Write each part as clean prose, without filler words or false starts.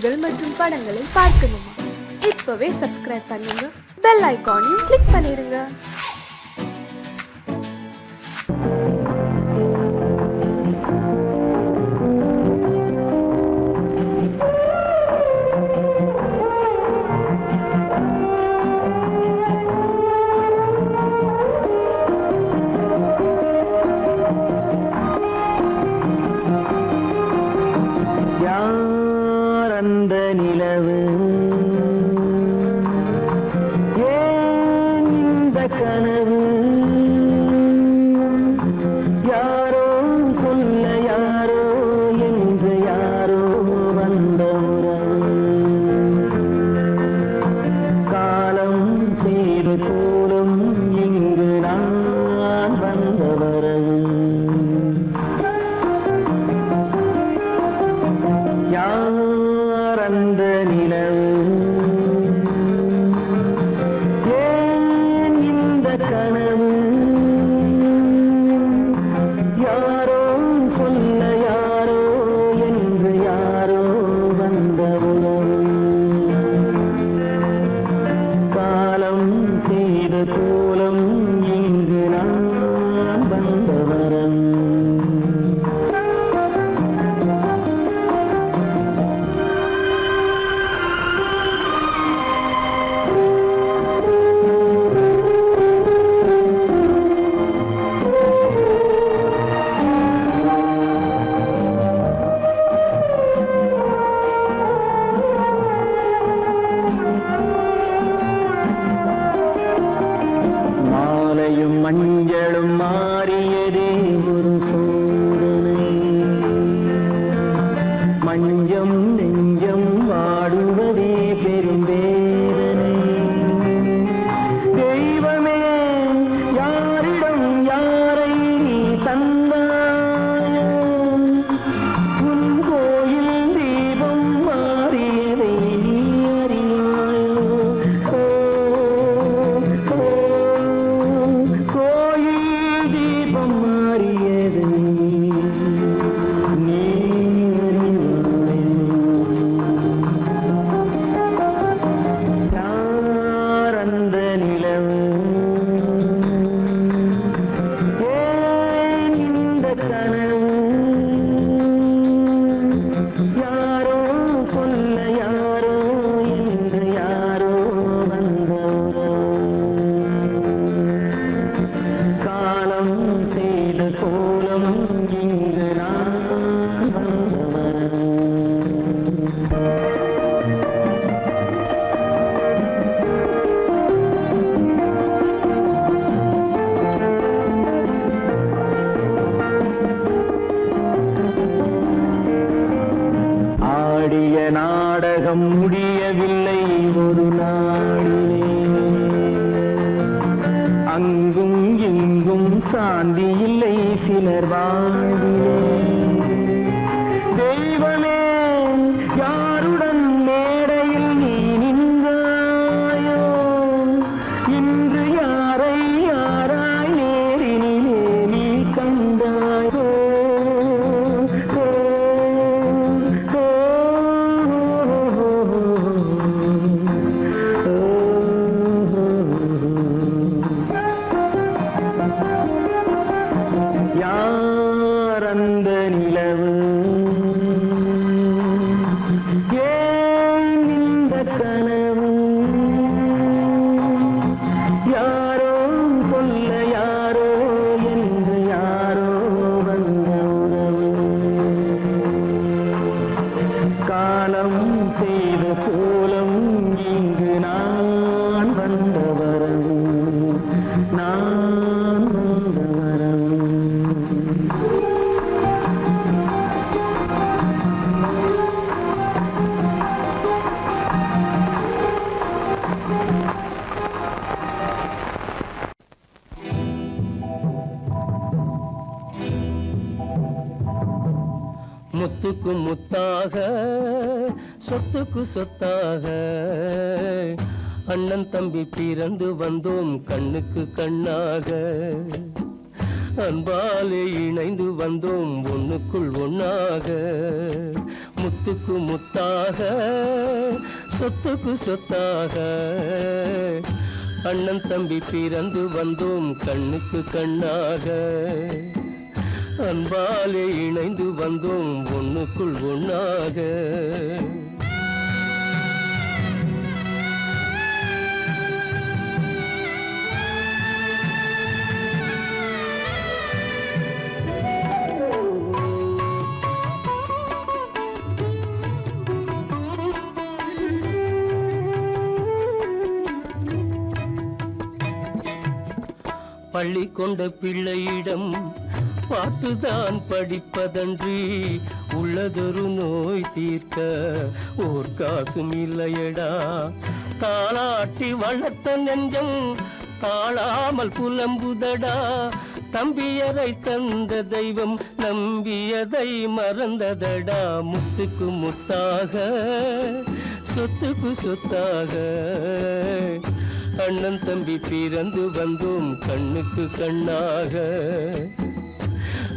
பாடல்கள் மற்றும் படங்களை பார்க்கணுமா? இப்பவே சப்ஸ்கிரைப் பண்ணுங்க, பெல் ஐகானையும் கிளிக் பண்ணிருங்க. மஞ்சளும் மாறியதே ஒரு சோதனை, மஞ்சம் நெஞ்சம் வாடுவதே பெரும் வேதனை. தெய்வமே யாரிடம் யாரை நீ தந்தாயோ, உன் கோயில் தீபம் மாறியதை நீ அறியாயோ. நாடகம் முடியவில்லை ஒரு நாளிலே, அங்கும் இங்கும் சாந்தி இல்லை சிலர் வாழ்விலே. தெய்வமே யாருடன் மேடையில் நீ நின்றாயோ, இன்று யாரை யாராய் நேரினிலே நீ கண்டாயோ. யார் அந்த நிலவு, ஏன் இந்த கனவு, யாரோ சொல்ல யாரோ என்று யாரோ வந்த உறவு. காலம் செய்த கோலம் இங்கு நான் வந்த வரவு, நான் வந்த வரவு. முத்துக்கு முத்தாக சொத்துக்கு சொத்தாக அண்ணன் தம்பி பிறந்து வந்தோம் கண்ணுக்கு கண்ணாக. அன்பாலே இணைந்து வந்தோம் ஒண்ணுக்குள் ஒண்ணாக. முத்துக்கு முத்தாக சொத்துக்கு சொத்தாக அண்ணன் தம்பி பிறந்து வந்தோம் கண்ணுக்கு கண்ணாக அன்பாலே இணைந்து வந்தோம் ஒண்ணுக்குள் ஒண்ணாக பள்ளி கொண்ட பிள்ளையிடம் பார்த்துதான் படிப்பதன்றி உள்ளதொரு நோய் தீர்க்க ஓர் காசும் இல்லையடா தாளாட்டி வளர்த்த நெஞ்சம் தாழாமல் புலம்புதடா தம்பியரை தந்த தெய்வம் நம்பியதை மறந்ததடா முத்துக்கு முத்தாக சொத்துக்கு சொத்தாக அண்ணன் தம்பி பிறந்து வந்தோம் கண்ணுக்கு கண்ணாக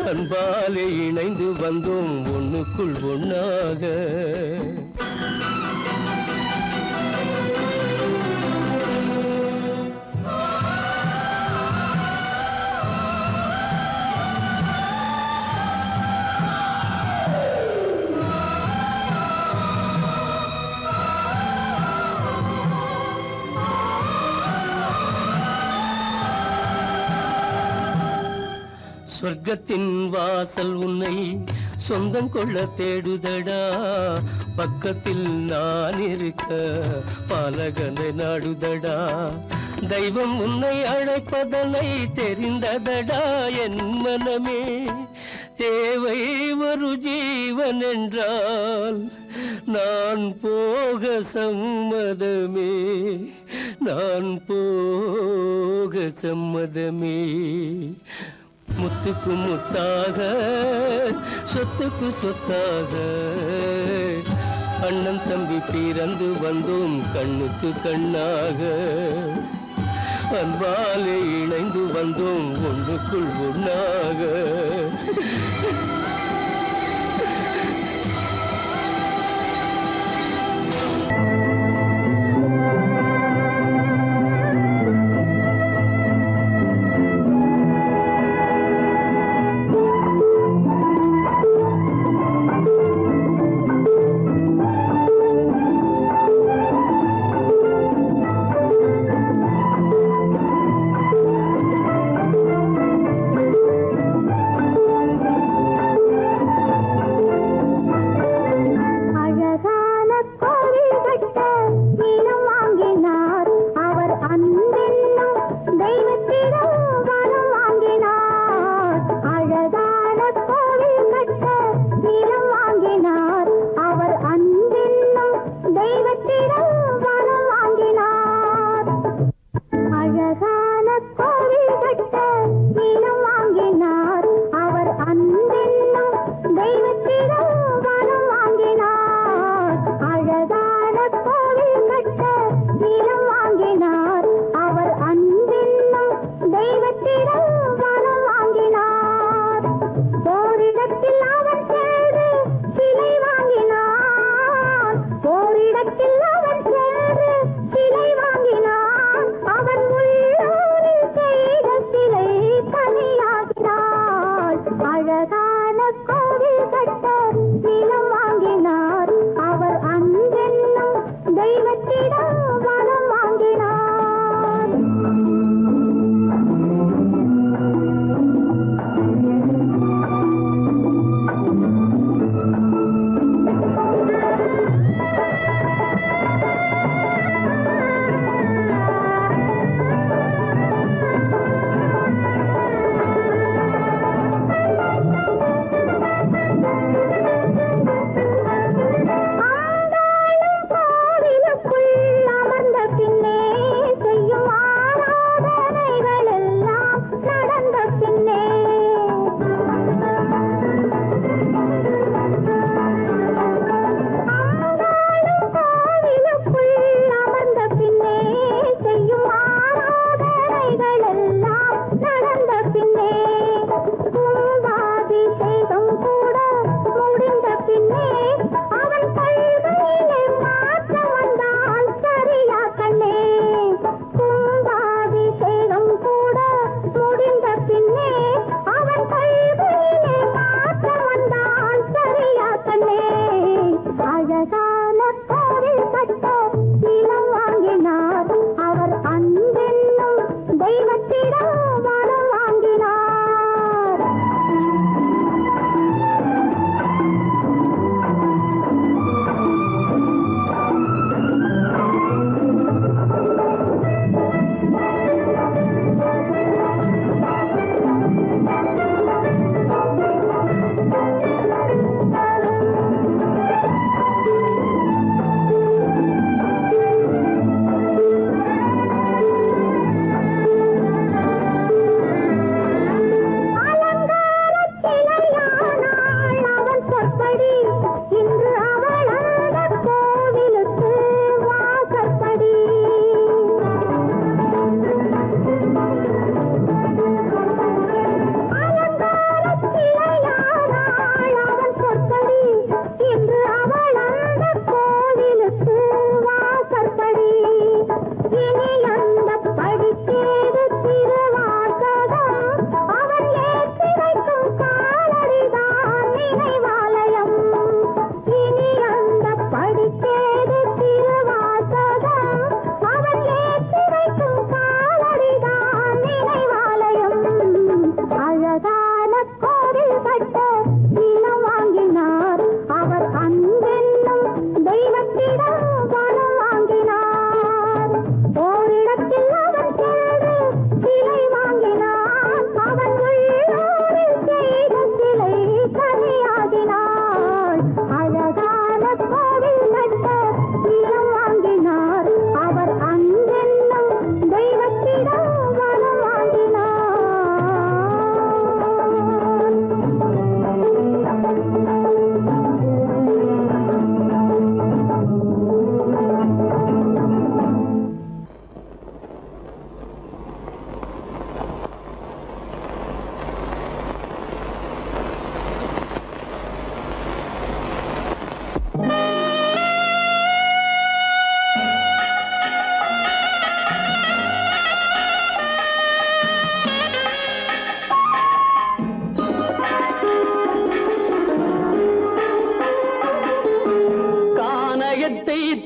அன்பாலே இணைந்து வந்தோம் ஒண்ணுக்குள் ஒண்ணாக சொர்க்கத்தின் வாசல் உன்னை சொந்தம் கொள்ள தேடுதடா பக்கத்தில் நான் இருக்க பாலகனை நாடுதடா தெய்வம் உன்னை அழைப்பதனை தெரிந்ததடா என் மனமே தேவை ஒரு ஜீவன் என்றால் நான் போக சம்மதமே நான் போக சம்மதமே முத்துக்கு முத்தாக சொத்துக்கு சொத்தாக அண்ணன் தம்பி பிறந்து வந்தோம் கண்ணுக்கு கண்ணாக அன்பாலே இணைந்து வந்தோம் ஒன்றுக்குள் ஒண்ணாக தெய்வத்திடம் வரம் வாங்கினார் அழகா அழகான கோவில் கட்ட நிலம் வாங்கினார். அவர் அன்பென்னும் தெய்வத்திடம் மனம் வாங்கினார்.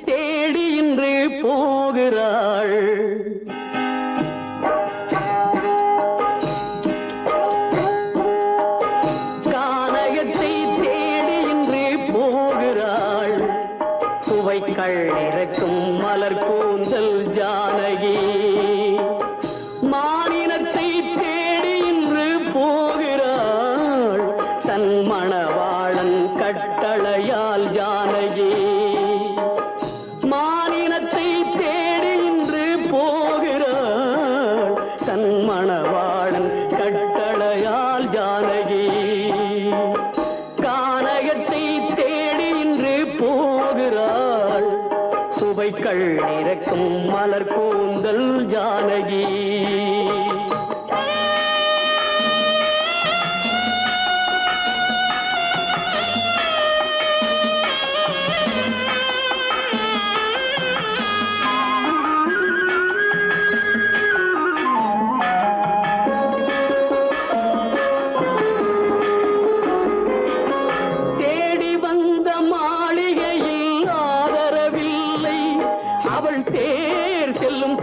தேடி இன்று போகிறாள். கானகத்தை தேடி இன்று போகிறாள். சுவைக்கள் இறக்கும் மலர் கூந்தல் ஜானகி. மானினத்தை தேடி இன்று போகிறாள். தன் மணவாளன் கட்டளையால் ஜானகி. மானினத்தை தேடி இன்று போகிறாள். தன் மணவாளன் கட்டளையால் ஜானகி. கானகத்தை தேடி இன்று போகிறாள். சுவைக்கள் இறக்கும் மலர் கூந்தல் ஜானகி.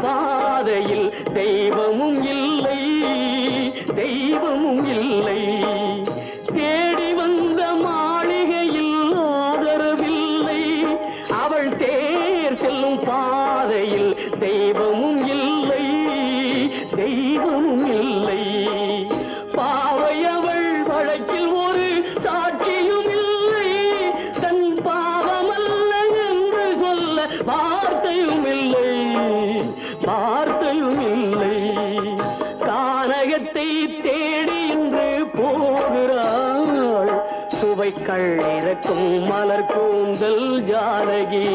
பாதையில் தெய்வமும் இல்லை, தெய்வமும் இல்லை. தேடி வந்த மாளிகையில் ஆதரவில்லை. அவள் தேர் செல்லும் பாதையில் தெய்வமும் இல்லை, தெய்வமும் இல்லை. பாவை அவள் வழக்கில் ஒரு சாட்சியும் இல்லை. தன் பாவமல்ல என்று சொல்ல வார்த்தையும் இல்லை, வார்த்தையும் இல்லை. கானகத்தை தேடி இன்று போகிறாள். சுவைக்கள் இறக்கும் மலர் கூந்தல் ஜானகி.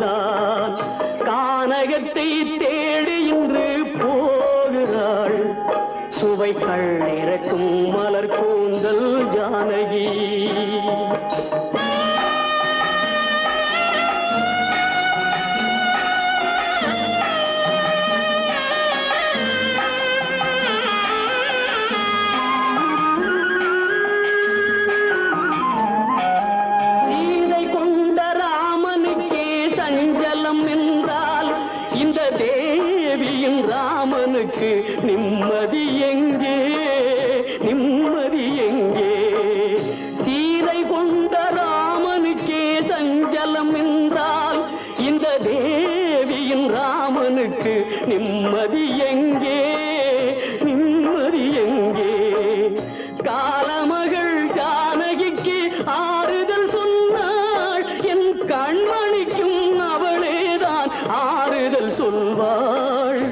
போகிறாள், கானகத்தை தேடி இன்று போகிறாள். சுவைகள் இறக்கும் மலர் கூந்தல் ஜானகி. நிம்மதி எங்கே, நிம்மதி எங்கே? சீதை கொண்ட ராமனுக்கே சஞ்சலம் என்றால் இந்த தேவியின் ராமனுக்கு நிம்மதி எங்கே, நிம்மதி எங்கே? காலமகள் ஜானகிக்கு ஆறுதல் சொன்னாள், என் கண்மணிக்கும் அவளேதான் ஆறுதல் சொல்வாள்,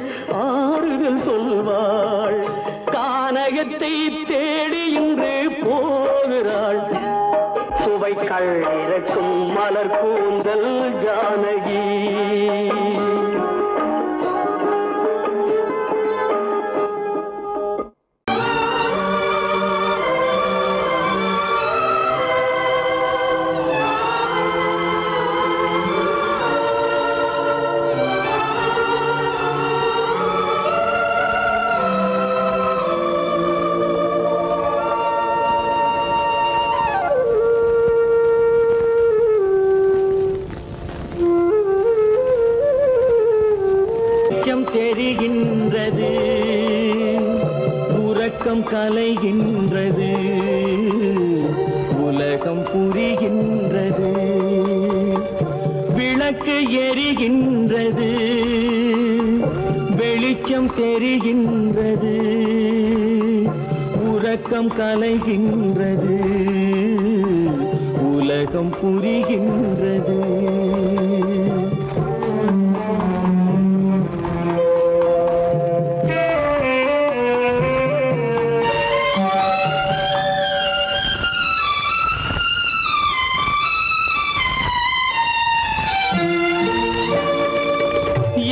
ஆறுதல் சொல்வாள். கானகத்தை தேடி இன்று போகிறாள், சுவைகள் இறக்கும் மலர் கூந்தல் ஜானகி. தெரிகின்றது, உறக்கம் கலைகின்றது, உலகம் புரிகின்றது, விளக்கு எரிகின்றது, வெளிச்சம் தெரிகின்றது, உறக்கம் கலைகின்றது, உலகம் புரிகின்றது.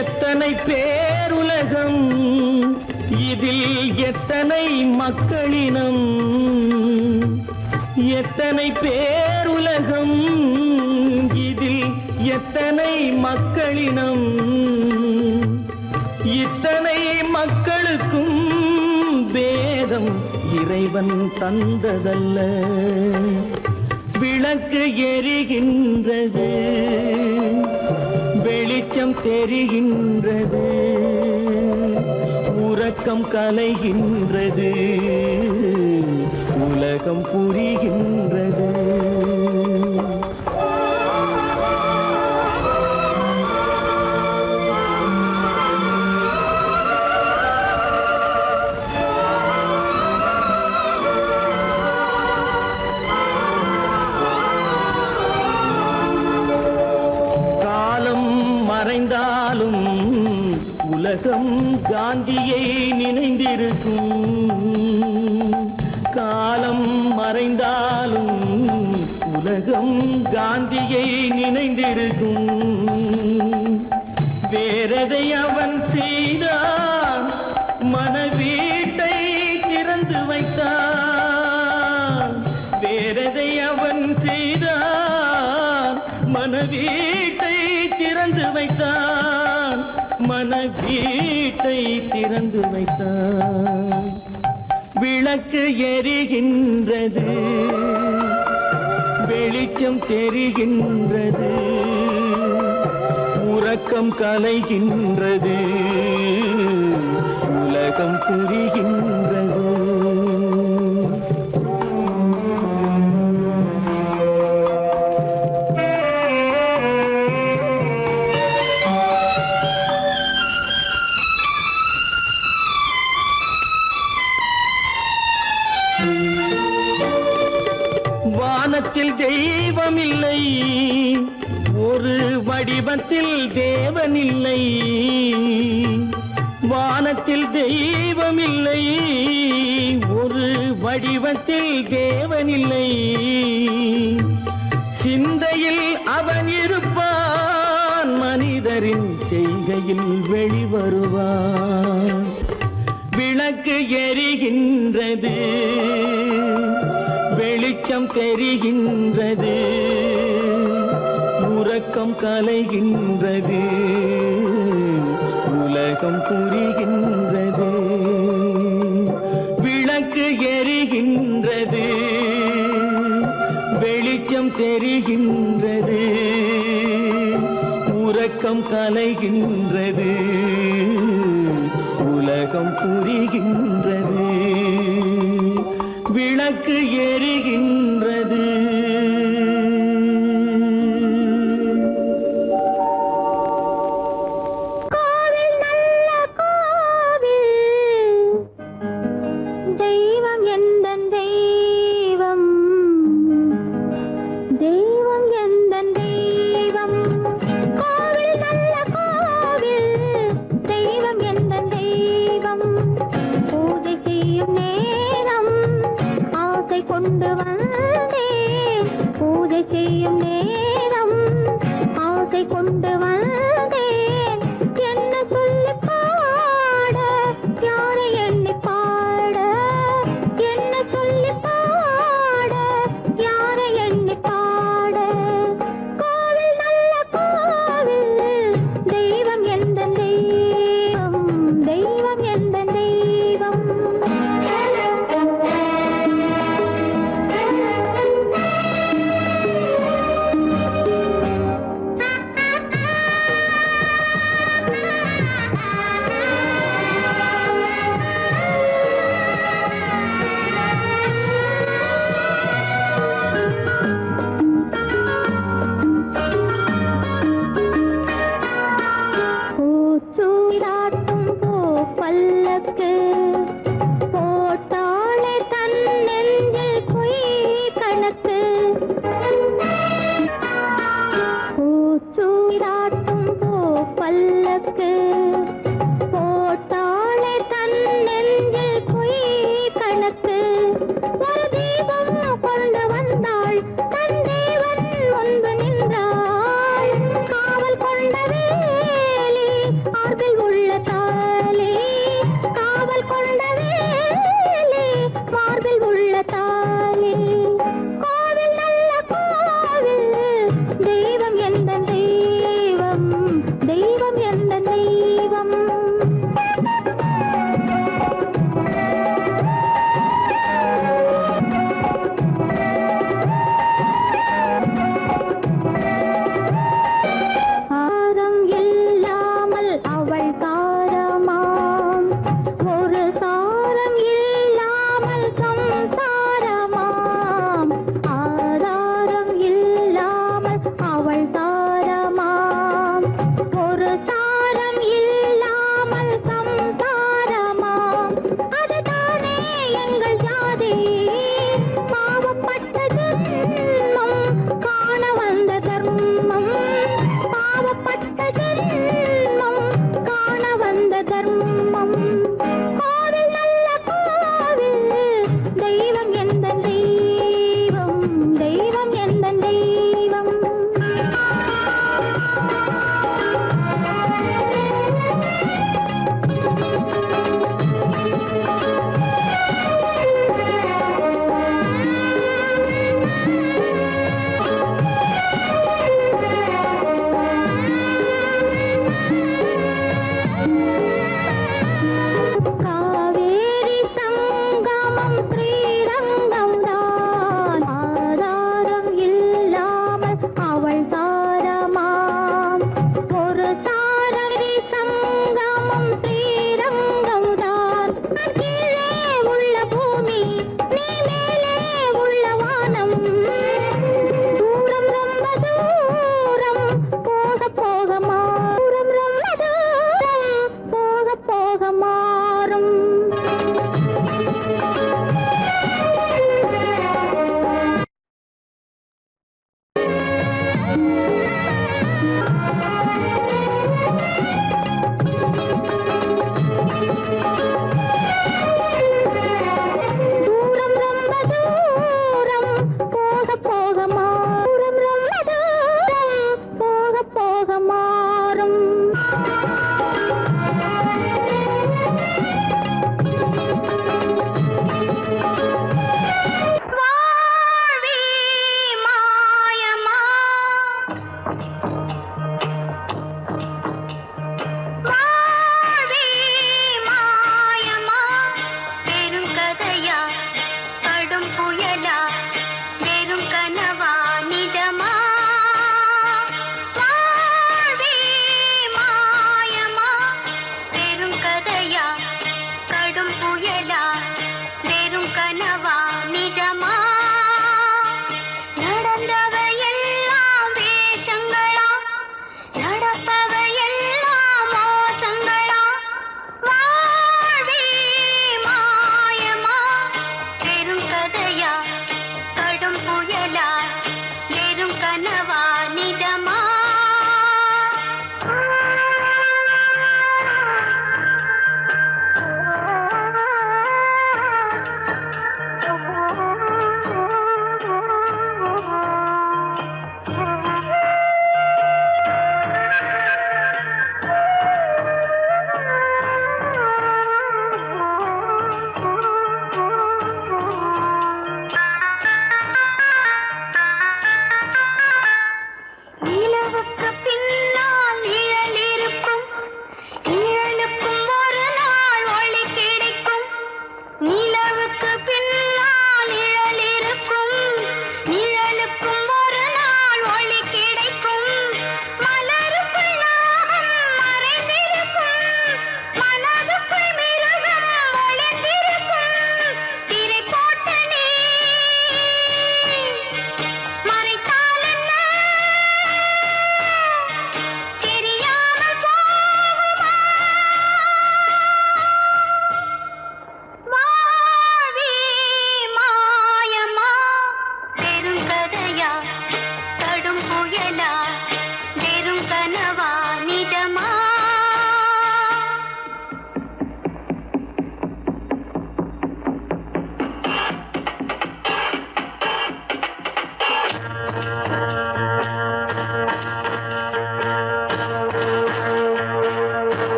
எத்தனை பேருலகம், இதில் எத்தனை மக்களினம், எத்தனை பேருலகம், இதில் எத்தனை மக்களினம், இத்தனை மக்களுக்கும் வேதம் இறைவன் தந்ததல்ல. விளக்கு எரிகின்றது, வெளிச்சம் தெரிகின்றது, உறக்கம் கலைகின்றது, உலகம் புரிகின்றது. மறைந்தாலும் உலகம் காந்தியை நினைந்திருக்கும், காலம் மறைந்தாலும் உலகம் காந்தியை நினைந்திருக்கும். வேறதை அவன் செய்தான், மனவீட்டை திறந்து வைத்தான். வேறதை அவன் செய்தான், மனவீட்டை திறந்து வைத்தான், மனவீட்டை திறந்து வைத்தான். விளக்கு எரிகின்றது, வெளிச்சம் தெரிகின்றது, உறக்கம் கலைகின்றது, உலகம் புரிகின்றது. வானத்தில் தெய்வமில்லை, ஒரு வடிவத்தில் தேவனில்லை. வானத்தில் தெய்வமில்லை, ஒரு வடிவத்தில் தேவனில்லை. சிந்தையில் அவன் இருப்பான், மனிதரின் செய்கையில் வெளிவருவான். விளக்கு எரிகின்றது, வெளிச்சம் தெரிகின்றது, உறக்கம் கலைகின்றது, உலகம் புரிகின்றது. விளக்கு எரிகின்றது, வெளிச்சம் தெரிகின்றது, உறக்கம் கலைகின்றது, உலகம் புரிகின்றது. விளக்கு எரிகின்றது. கோவில் நல்ல கோவில், தெய்வம் எந்தன் தெய்வம், தெய்வம் எந்தன் தெய்வம். கோவில் நல்ல கோவில், தெய்வம் எந்தன் தெய்வம். பூஜை செய்யும் நேரம் ஆசை கொண்டு வந்தேன், பூஜை செய்யும் நேரம் ஆசை கொண்டு வந்தேன். என்ன சொல்லி பாட, யாரை எண்ணி பாட, என்ன சொல்லி பாட, யாரை எண்ணி பாட. கோவில் நல்ல கோவில், தெய்வம் எந்த தெய்வம், தெய்வம் எந்த தெய்வம். பூச்சூடாட்டும் பூ பல்லக்கு, போட்டாளே தன் நெஞ்சில் பொய் கணக்கு. பூச்சூடாட்டும் பூ பல்லக்கு, போட்டாளே தன் நெஞ்சில் பொய் கணக்கு. ஒரு தீபம் கொண்டு வந்தாள், தன் தேவன் முன்பு நின்றாள். காவல் கொண்ட வேலி, மார்பில் உள்ள தாலி, காவல் கொண்ட வேலி, மார்பில் உள்ள தாலி. கோவில் நல்ல கோவில், தெய்வம் எந்த தெய்வம், தெய்வம் எந்த தெய்வம்.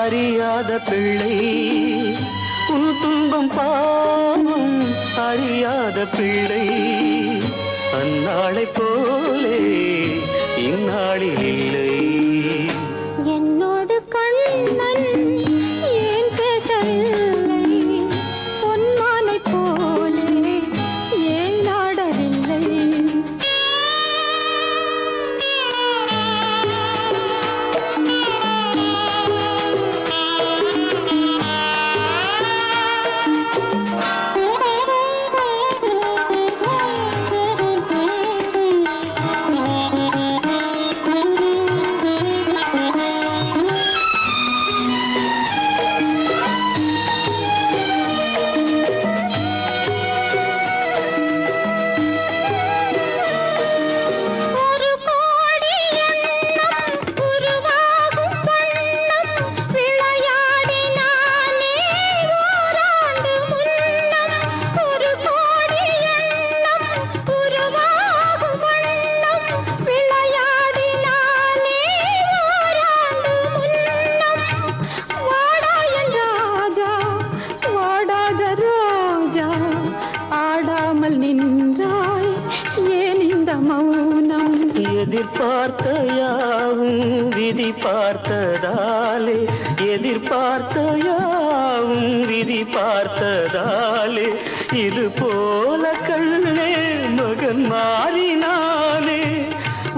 அறியாத பிள்ளை உன் துன்பம் பாவம் அறியாத பிள்ளை அந்நாளை போலே இந்நாளில் இல்லை. என்னோடு கண்ணன் ஏன் பேசவில்லை, பொன்மானை போலே ஏன் நாடவில்லை. எதிர்பார்த்த யாவும் விதி பார்த்ததாலே, எதிர்பார்த்த யாவும் விதி பார்த்ததாலே, இது போல கண்ணே மகன் மாறினாலே,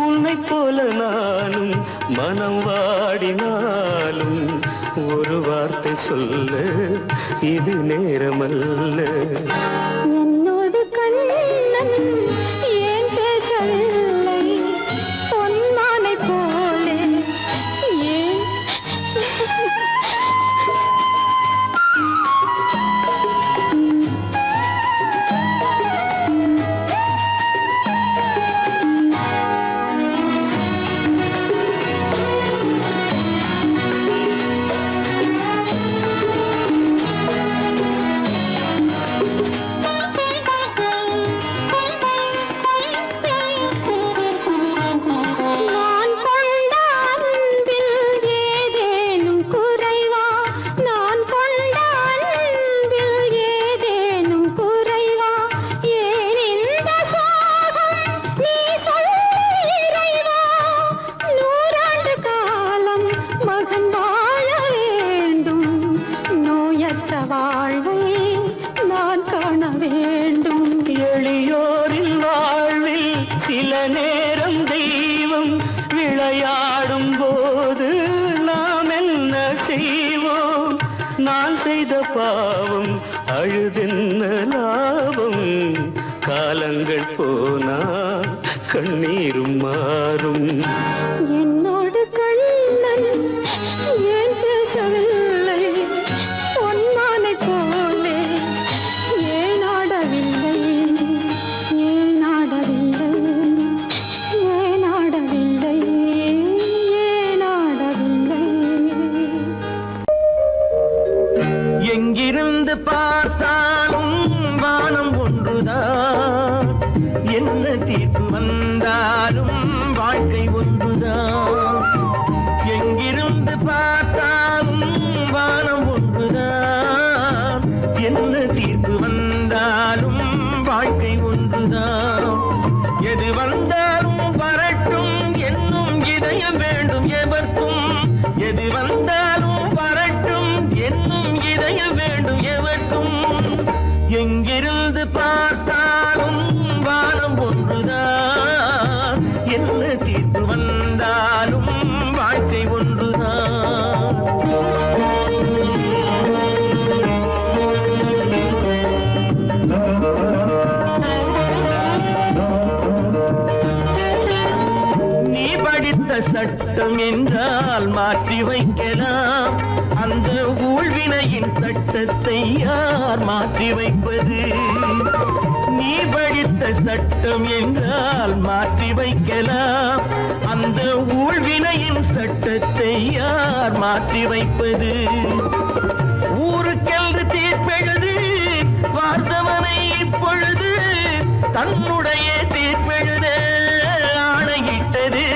உன்னை போல நானும் மனம் வாடினாலும் ஒரு வார்த்தை சொல்ல இது நேரமல்ல. என்னோடு கண்ணன் ஏன் பேசவில்லை, பொன்மானை போலே ஏன். எளியோரின் வாழ்வில் சில நேரம் தெய்வம் விளையாடும் போது நாம் என்ன செய்வோம்? நான் செய்த பாவம் அழுதென்ன லாபம்? காலங்கள் போனால் கண்ணீரும் மாறும். என்னோடு கண்ணன் ஏன் பேசவில்லை, பொன்மானை போலே ஏன் ஆடவில்லை, ஏன் ஆடவில்லை, ஏன் ஆடவில்லை, ஏன் ஆடவில்லை. எங்கிருந்து பார்த்தாலும் வானம் ஒன்றுதான், என்ன தீர்ப்பு வந்தாலும் வாழ்க்கை ஒன்றுதான். எங்கிருந்து பார்த்தாலும் வானம் ஒன்றுதான், என்ன தீர்ப்பு வந்தாலும் வாழ்க்கை ஒன்றுதான். எது வந்தாலும் வரட்டும் என்னும் இதயம் வேண்டும் எவர்க்கும், எது வந்தாலும் வரட்டும் என்னும் இதயம் வேண்டும் எவர்க்கும். எங்கிருந்து பார்த்தாலும் வானம் ஒன்றுதான், என்ன தீர்ப்பு வந்தாலும் வாழ்க்கை ஒன்றுதான். நீ படித்த சட்டம் என்றால் மாற்றி வைக்கலாம், அந்த ஊழ்வினையின் சட்டத்தை யார் மாற்றி வைப்பது? நீ படித்த சட்டம் என்றால் மாற்றி வைக்கலாம், அந்த ஊழ்வினையின் சட்டத்தை யார் மாற்றி வைப்பது? ஊருக்கென்று தீர்ப்பெழுது பார்த்தவனை இப்பொழுது தன்னுடைய தீர்ப்பெழுத ஆணையிட்டது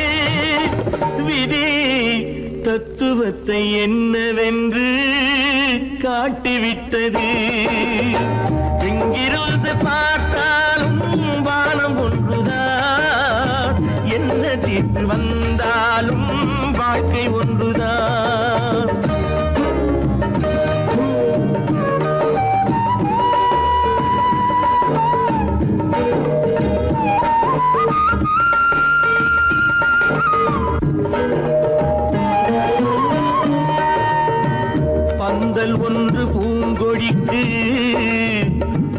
விதி. தத்துவத்தை என்னவென்று காட்டிவிட்டது. எங்கிருந்து பார்த்தாலும் வானம் ஒன்றுதான், என்ன தீர்ப்பு வந்தாலும் வாழ்க்கை ஒன்றுதான். பந்தல் ஒன்று பூங்கொடிக்கு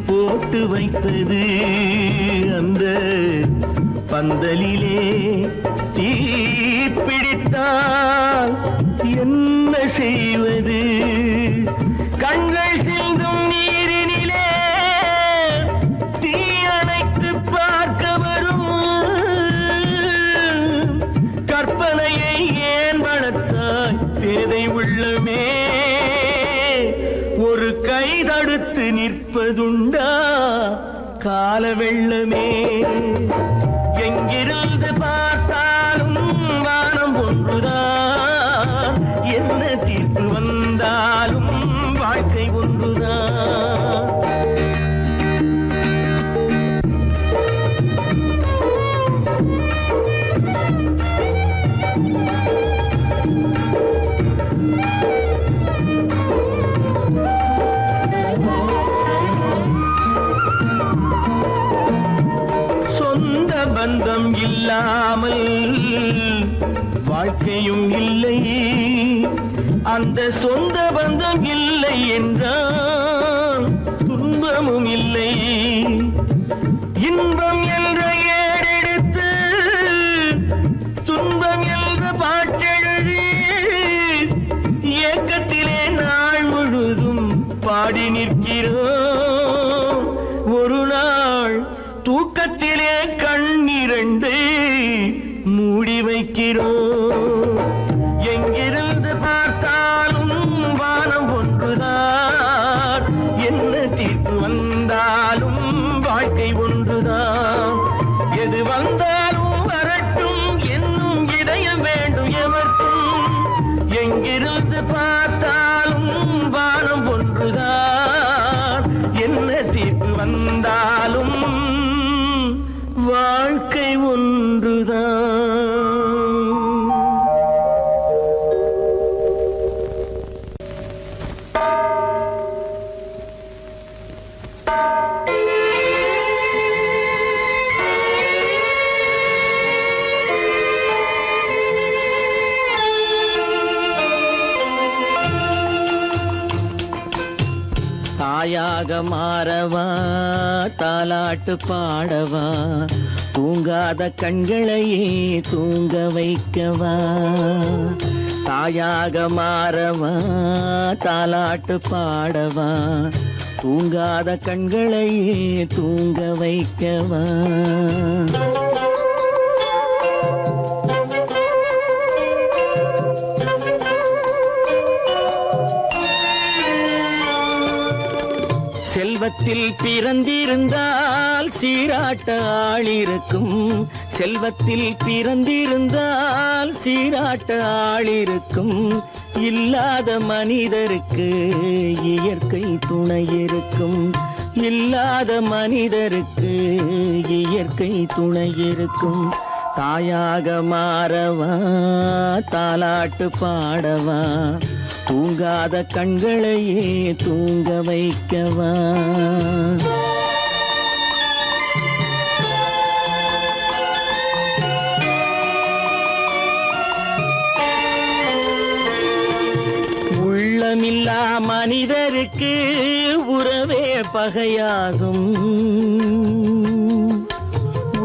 போட்டு வைத்தது, அந்த பந்தலிலே தீ பிடித்தால் என்ன செய்வது? கண்கள் சிந்தும் நீரினிலே தீ அணைத்து பார்க்க வரும் கற்பனையை ஏன் வளர்த்தாய் பேதை உள்ளமே? ஒரு கை தடுத்து நிற்பதுண்டா கால வெள்ளமே? எங்கிருந்து பார்த்தாலும் வானம் ஒன்றுதான், என்ன தீர்ப்பு வந்தாலும் வாழ்க்கை ஒன்றுதான். பந்தம் இல்லாமல் வாழ்க்கையும் இல்லை, அந்த சொந்த பந்தம் இல்லை என்றால் துன்பமும் இல்லை. இன்பம் என்ற ஏடெடுத்து துன்பம் என்ற பாட்டெழுதி ஏக்கத்திலே நாள் முழுதும் பாடி நிற்கிறோம். ஒரு நாள் தூக்கத்திலே கண்ணிரண்டு மூடி வைக்கிறோம். எங்கிருந்து பார்த்தாலும் வானம் ஒன்றுதான், என்ன தீர்ப்பு வந்தாலும் வாழ்க்கை ஒன்றுதான். எது வந்தாலும் வரட்டும் என்னும் இதயம் வேண்டும் எவர்க்கும். எங்கிருந்து பார்த்தாலும் வானம் ஒன்றுதான், என்ன தீர்ப்பு வந்தாலும் வாழ்க்கை ஒன்றுதான். தாயாக மாறவா தாலாட்டு பாடவா, தூங்காத கண்களையே தூங்க வைக்கவா. தாயாக மாறவா தாலாட்டு பாடவா, தூங்காத கண்களையே தூங்க வைக்கவா. செல்வத்தில் பிறந்திருந்தால் சீராட்ட ஆள் இருக்கும், செல்வத்தில் பிறந்திருந்தால் சீராட்ட ஆள் இருக்கும். இல்லாத மனிதருக்கு இயற்கை துணை இருக்கும், இல்லாத மனிதருக்கு இயற்கை துணை இருக்கும். தாயாக மாறவா தாலாட்டு பாடவா, தூங்காத கண்களையே தூங்க வைக்கவா. உள்ளமில்லா மனிதருக்கு உறவே பகையாகும்,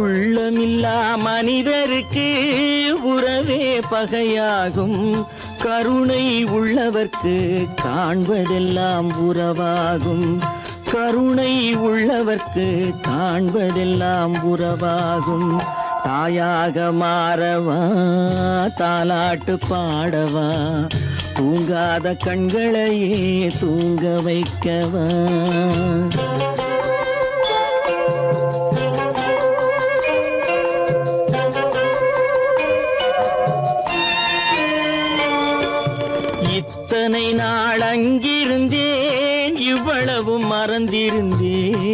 உள்ளமில்லா மனிதருக்கு உறவே பகையாகும். கருணை உள்ளவர்க்கு காண்பதெல்லாம் உறவாகும், கருணை உள்ளவர்க்கு காண்பதெல்லாம் உறவாகும். தாயாக மாறவா தாலாட்டு பாடவா, தூங்காத கண்களையே தூங்க வைக்கவா. இவ்வளவும் மறந்திருந்தேன்.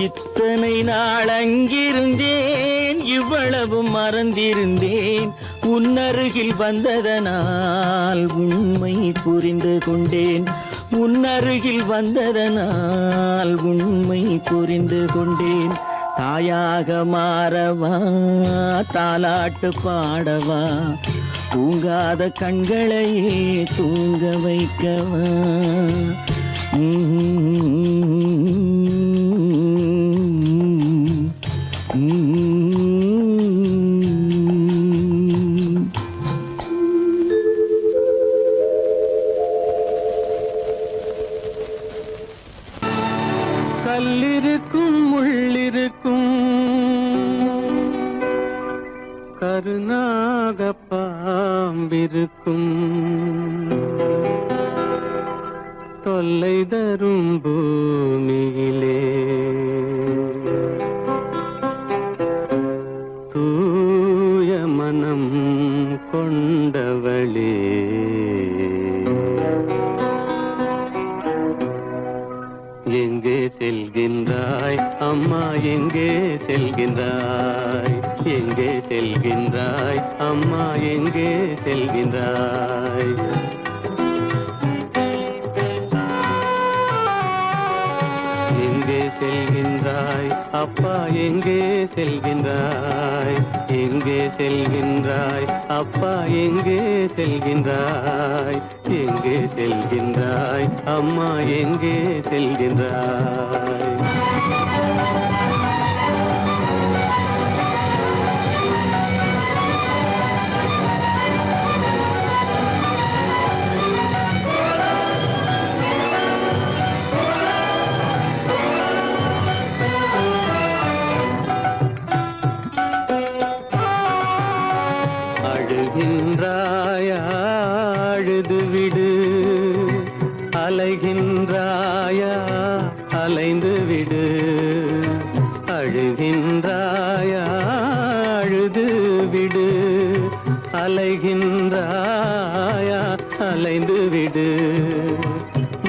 இத்தனை நாள் அங்கிருந்தேன், இவ்வளவும் மறந்திருந்தேன். உன்னருகில் வந்ததனால் உண்மை புரிந்து கொண்டேன். உன்னருகில் வந்ததனால் உண்மை புரிந்து கொண்டேன். தாயாக மாறவா, தாலாட்டு பாடவா, தூங்காத கண்களையே தூங்க வைக்கவா. கல்லிருக்கும் முள்ளிருக்கும் கருநாக பாம்பிருக்கும் தொல்லை தரும் பூமியிலே தூய மனம் கொண்டவளே எங்கே செல்கின்றாய் அம்மா, எங்கே செல்கின்றாய்? எங்கே செல்கின்றாய் அம்மா, எங்கே செல்கின்றாய்? எங்கே செல்கின்றாய் அப்பா, எங்கே செல்கின்றாய்? எங்கே செல்கின்றாய் அப்பா, எங்கே செல்கின்றாய்? எங்கே செல்கின்றாய் அம்மா, எங்கே செல்கின்றாய்? அழுகின்றாயா, அழுது விடு. அலைகின்றாயா, அலைந்து விடு. அழுகின்றாயா, அழுது விடு. அலைகின்றாயா, அலைந்து விடு.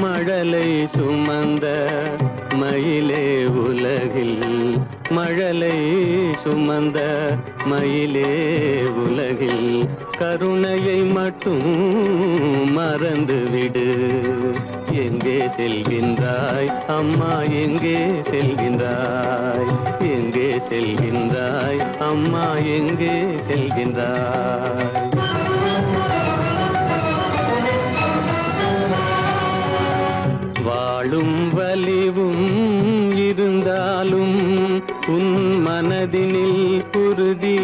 மழலை சுமந்த மயிலே உலகில், மழலை சுமந்த மயிலே உலகில் கருணையை மட்டும் மறந்துவிடு. எங்கே செல்கின்றாய் அம்மா, எங்கே செல்கின்றாய்? எங்கே செல்கின்றாய் அம்மா, எங்கே செல்கின்றாய்? வாழும் வலிவும் இருந்தாலும் உன் மனதினில் உறுதி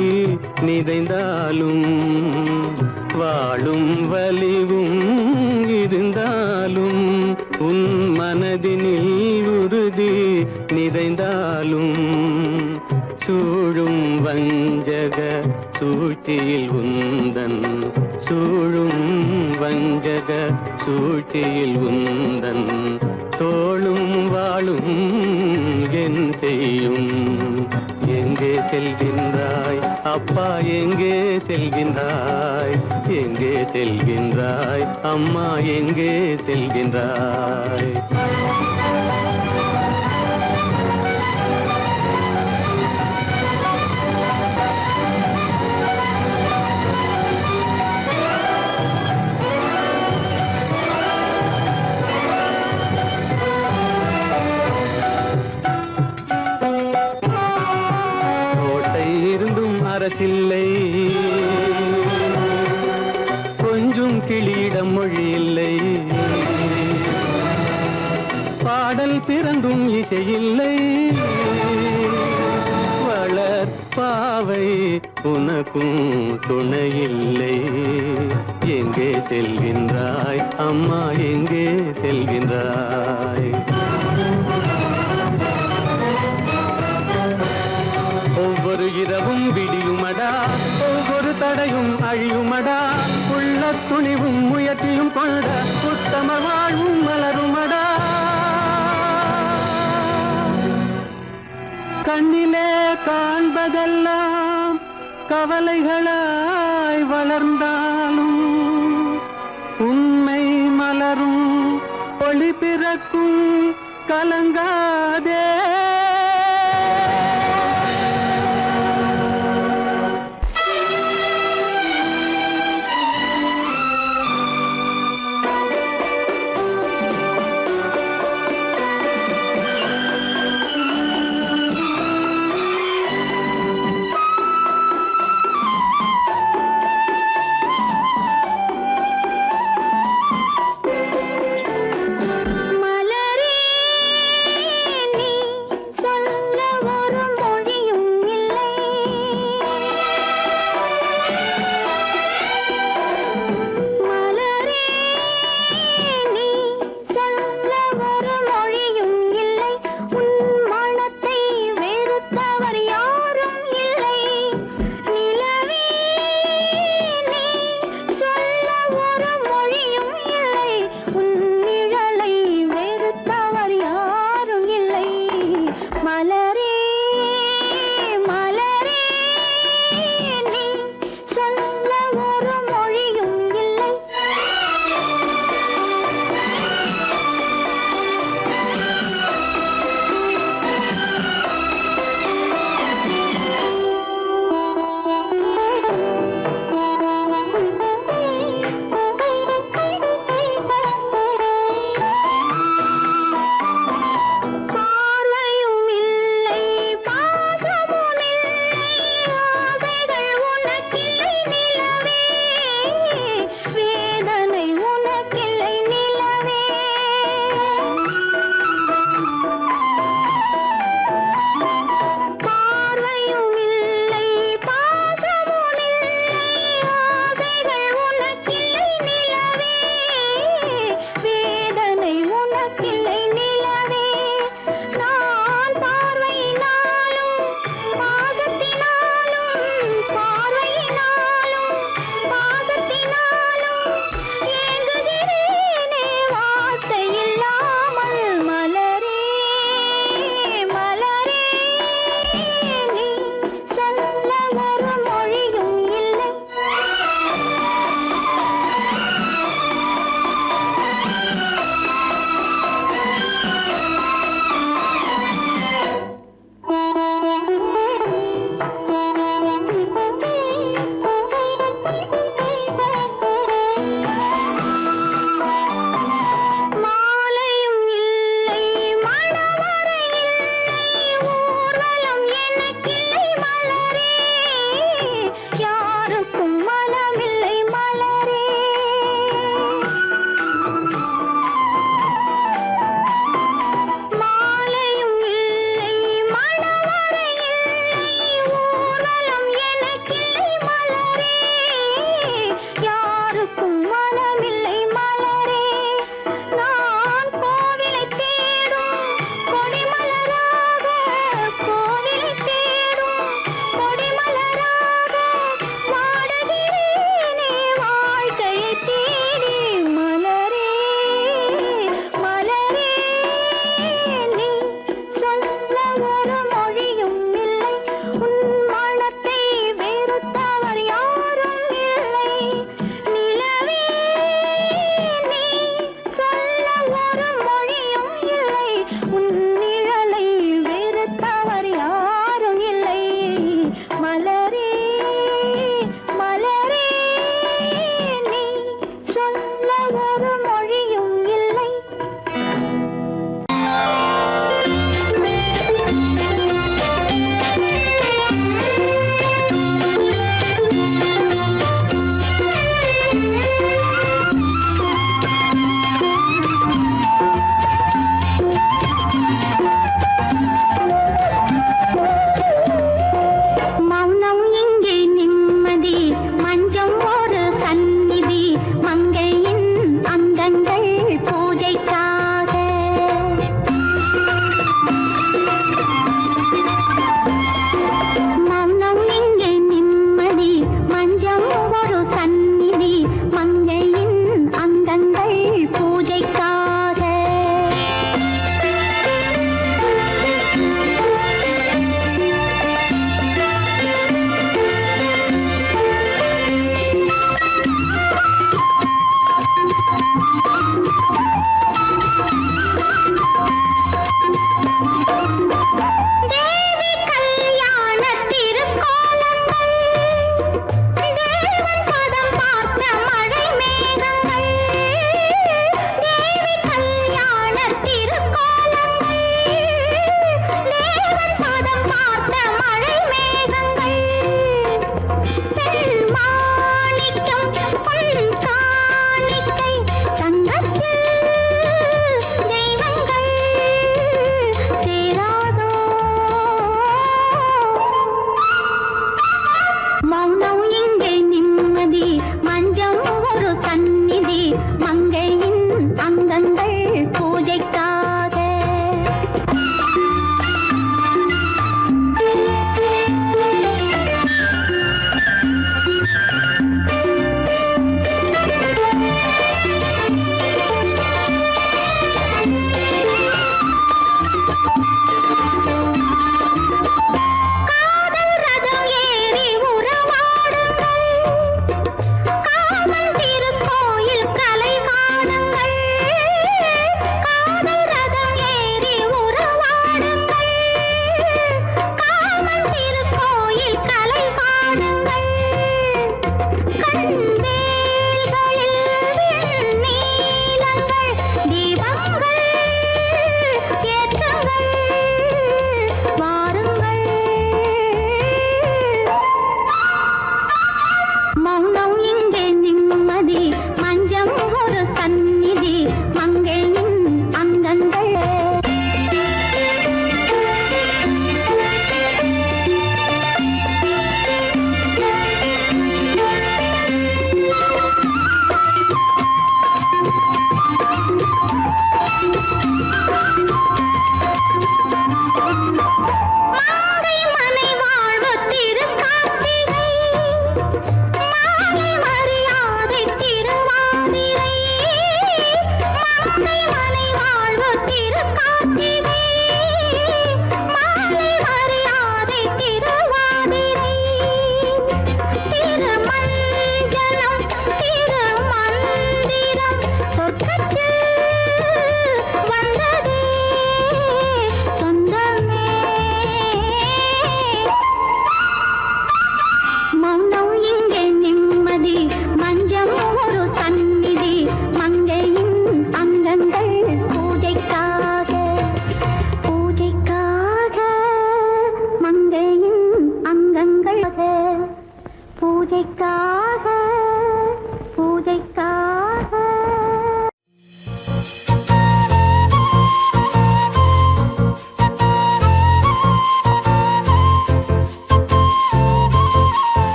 நிறைந்தாலும், வாழும் வலிவும் இருந்தாலும் உன் மனதினில் உறுதி நிறைந்தாலும், சூழும் வஞ்சக சூழ்ச்சியில் உந்தன், சூழும் வஞ்சக சூழ்ச்சியில் உந்தன் தோளும் வாழும் என் செய்யும். எங்கே செல்கின்றாய் அப்பா, எங்கே செல்கின்றாய்? எங்கே செல்கின்றாய் அம்மா, எங்கே செல்கின்றாய்? அரசில்லை, கொஞ்சம் கிளியிடம் மொழி இல்லை. பாடல் பிறந்தும் இசையில்லை. வளர்ப்பாவை உனக்கும் துணையில்லை. எங்கே செல்கின்றாய் அம்மா, எங்கே செல்கின்றாய்? ஒவ்வொரு இரவும் விடியுமடா, ஒவ்வொரு தடையும் அழியுமடா. உள்ள துணிவும் முயற்சியும் கொண்ட உத்தம வாழ்வும் மலருமடா. கண்ணிலே காண்பதெல்லாம் கவலைகளாய் வளர்ந்தாலும் உண்மை மலரும் ஒளி பிறக்கும் கலங்காதே. மலரே நீ